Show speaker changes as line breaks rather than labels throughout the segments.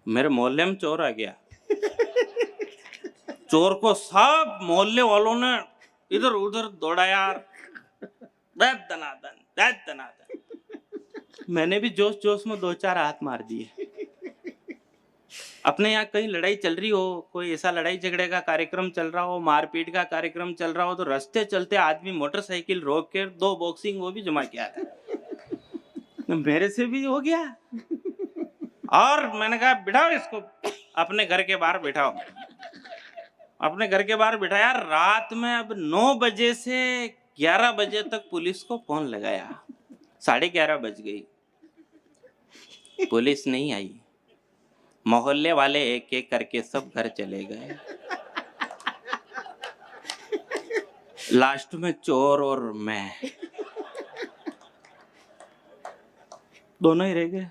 मेरे मोहल्ले में चोर आ गया। चोर को सब मोहल्ले वालों ने इधर उधर दौड़ा यार, दैत दनादन दैत दनादन। मैंने भी जोश जोश में 2-4 हाथ मार दिए। अपने यहाँ कहीं लड़ाई चल रही हो, कोई ऐसा लड़ाई झगड़े का कार्यक्रम चल रहा हो, मारपीट का कार्यक्रम चल रहा हो, तो रास्ते चलते आदमी मोटरसाइकिल रोक के 2 बॉक्सिंग वो भी जमा किया था। मेरे से भी हो गया और मैंने कहा बिठाओ इसको अपने घर के बाहर बिठाओ। अपने घर के बाहर बिठाया। रात में अब 9 बजे से 11 बजे तक पुलिस को फोन लगाया। 11:30 बज गई, पुलिस नहीं आई। मोहल्ले वाले एक एक करके सब घर चले गए। लास्ट में चोर और मैं दोनों ही रह गए।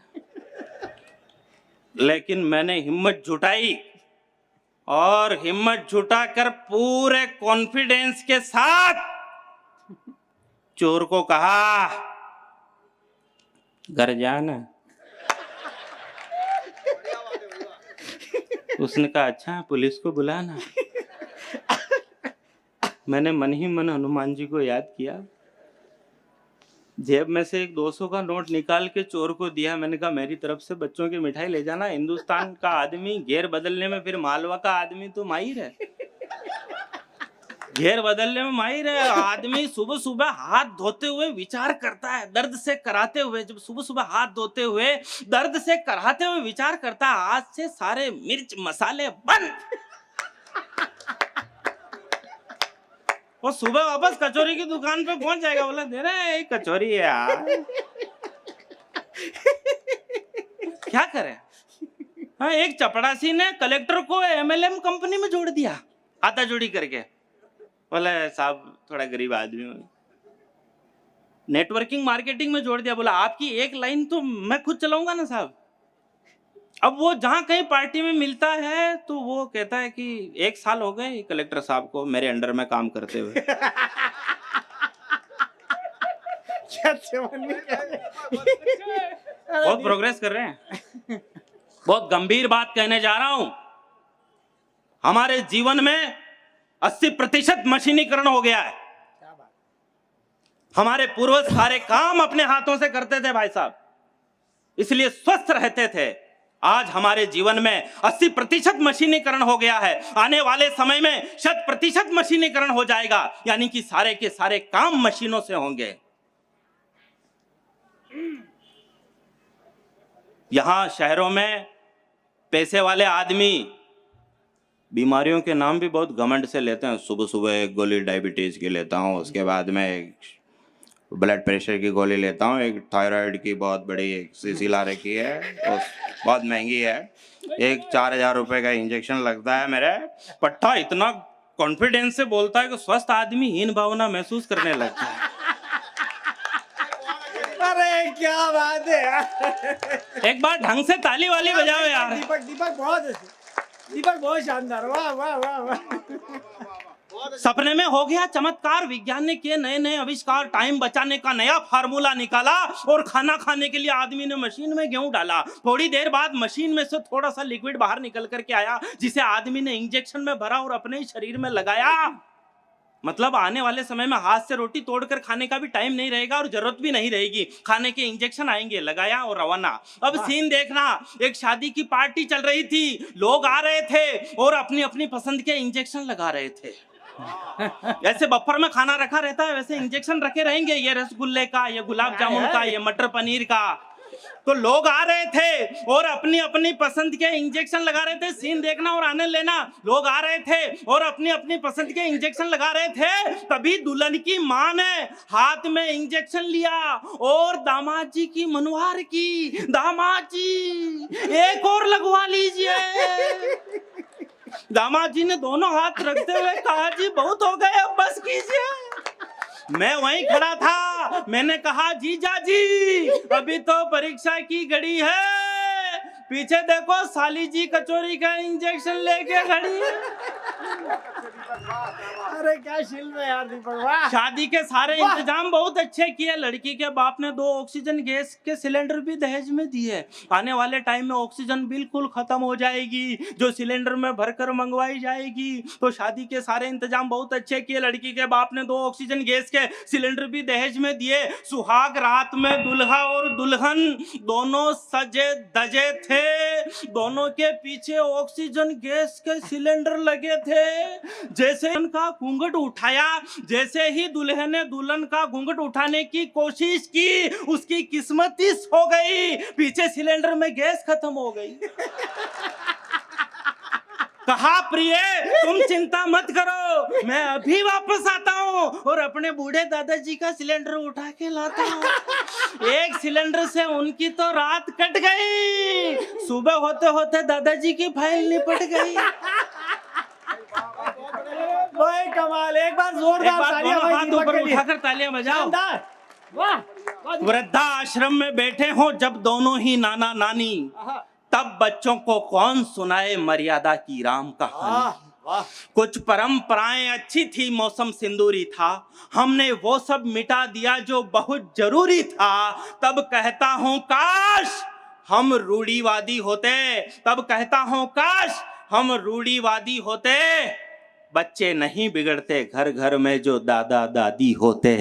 लेकिन मैंने हिम्मत जुटाई और हिम्मत जुटाकर पूरे कॉन्फिडेंस के साथ चोर को कहा, घर जाना। उसने कहा अच्छा पुलिस को बुलाना। मैंने मन ही मन हनुमान जी को याद किया, जेब में से एक 200 का नोट निकाल के चोर को दिया। मैंने कहा मेरी तरफ से बच्चों की मिठाई ले जाना। हिंदुस्तान का आदमी घेर बदलने में, फिर मालवा का आदमी तो माहिर है, घेर बदलने में माहिर है। आदमी सुबह सुबह हाथ धोते हुए विचार करता है, दर्द से कराते हुए। जब सुबह सुबह हाथ धोते हुए दर्द से कराते हुए विचार करता है, आज से सारे मिर्च मसाले बंद। वो सुबह वापस कचौरी की दुकान पे पहुंच जाएगा, बोला दे रहे एक कचौरी है यार। क्या करे? हाँ, एक चपड़ासी ने कलेक्टर को MLM कंपनी में जोड़ दिया, हाथा जोड़ी करके। बोला साहब थोड़ा गरीब आदमी हूँ, नेटवर्किंग मार्केटिंग में जोड़ दिया। बोला आपकी एक लाइन तो मैं खुद चलाऊंगा ना साहब। अब वो जहां कहीं पार्टी में मिलता है तो वो कहता है कि 1 साल हो गए कलेक्टर साहब को मेरे अंडर में काम करते हुए। बहुत प्रोग्रेस कर रहे हैं। बहुत गंभीर बात कहने जा रहा हूं। हमारे जीवन में 80% मशीनीकरण हो गया है। हमारे पूर्वज सारे काम अपने हाथों से करते थे भाई साहब, इसलिए स्वस्थ रहते थे। आज हमारे जीवन में 80% मशीनीकरण हो गया है। आने वाले समय में 100% मशीनीकरण हो जाएगा, यानी कि सारे के सारे काम मशीनों से होंगे। यहां शहरों में पैसे वाले आदमी बीमारियों के नाम भी बहुत घमंड से लेते हैं। सुबह सुबह एक गोली डायबिटीज की लेता हूँ, उसके बाद में एक ब्लड प्रेशर की गोली लेता हूँ, एक थायराइड की बहुत बड़ी एक शीशी ला रखी है, बहुत महंगी है, एक 4000 रुपए का इंजेक्शन लगता है। मेरे पट्टा इतना कॉन्फिडेंस से बोलता है कि स्वस्थ आदमी हीन भावना महसूस करने लगता है।
अरे क्या बात है यार,
एक बार ढंग से ताली वाली बजाओ यार।
दीपक बहुत शानदार, वाह वाह वाह वाह।
सपने में हो गया चमत्कार, विज्ञान ने किए नए नए आविष्कार, टाइम बचाने का नया फार्मूला निकाला और खाना खाने के लिए आदमी ने मशीन में गेहूं डाला। थोड़ी देर बाद मशीन में से थोड़ा सा लिक्विड बाहर निकल करके आया, जिसे आदमी ने इंजेक्शन में भरा और अपने ही शरीर में लगाया। मतलब आने वाले समय में हाथ से रोटी तोड़कर खाने का भी टाइम नहीं रहेगा और जरूरत भी नहीं रहेगी, खाने के इंजेक्शन आएंगे, लगाया और रवाना। अब सीन देखना, एक शादी की पार्टी चल रही थी, लोग आ रहे थे और अपनी अपनी पसंद के इंजेक्शन लगा रहे थे। जैसे बफर में खाना रखा रहता है वैसे इंजेक्शन रखे रहेंगे, ये रसगुल्ले का, ये गुलाब जामुन का, ये मटर पनीर का। तो लोग आ रहे थे और अपनी अपनी पसंद के इंजेक्शन लगा रहे थे। सीन देखना और आने लेना, लोग आ रहे थे और अपनी अपनी पसंद के इंजेक्शन लगा रहे थे। तभी दुल्हन की मां ने हाथ में इंजेक्शन लिया और दामाद जी की मनुहार की, दामाद जी एक और लगवा लीजिए। दामाद जी ने दोनों हाथ रखते हुए कहा जी बहुत हो गए, अब बस कीजिए। मैं वहीं खड़ा था, मैंने कहा जीजा जी अभी तो परीक्षा की घड़ी है, पीछे देखो साली जी कचौरी का इंजेक्शन लेके खड़ी है।
अरे क्या शिल्प है यार दीपक, वाह।
शादी के सारे इंतजाम बहुत अच्छे किए। लड़की के बाप ने 2 ऑक्सीजन गैस के सिलेंडर भी दहेज में दिए। आने वाले टाइम में ऑक्सीजन बिल्कुल खत्म हो जाएगी, जो सिलेंडर में भरकर मंगवाई जाएगी। तो शादी के सारे इंतजाम बहुत अच्छे किए। लड़की के बाप ने 2 ऑक्सीजन गैस के सिलेंडर भी दहेज में दिए। सुहाग रात में दुल्हा और दुल्हन दोनों सजे धजे थे। दोनों के पीछे ऑक्सीजन गैस के सिलेंडर लगे थे। जैसे उनका घूंघट उठाया, जैसे ही दूल्हे ने दुल्हन का घूंघट उठाने की कोशिश की, उसकी किस्मत ही हो गई, पीछे सिलेंडर में गैस खत्म हो गई। कहा प्रिय तुम चिंता मत करो, मैं अभी वापस आता हूँ और अपने बूढ़े दादाजी का सिलेंडर उठा के लाता हूँ। एक सिलेंडर से उनकी तो रात कट गई। सुबह होते होते दादाजी की फाइल निपट गई।
भाई कमाल, एक बार जोरदार तालियां भाई
हाथ
दीपक
ऊपर
के लिए।
उठाकर तालियां बजाओ।
शानदार, वाह वाह।
वृद्धाश्रम में बैठे हो जब दोनों ही नाना नानी,
आहा,
तब बच्चों को कौन सुनाए मर्यादा की राम कहानी।
वाह वाह।
कुछ परंपराएं अच्छी थी, मौसम सिंदूरी था, हमने वो सब मिटा दिया जो बहुत जरूरी था। तब कहता हूँ काश हम रूढ़िवादी होते, तब कहता हूँ काश हम रूढ़िवादी होते। बच्चे नहीं बिगड़ते घर घर में जो दादा दादी होते।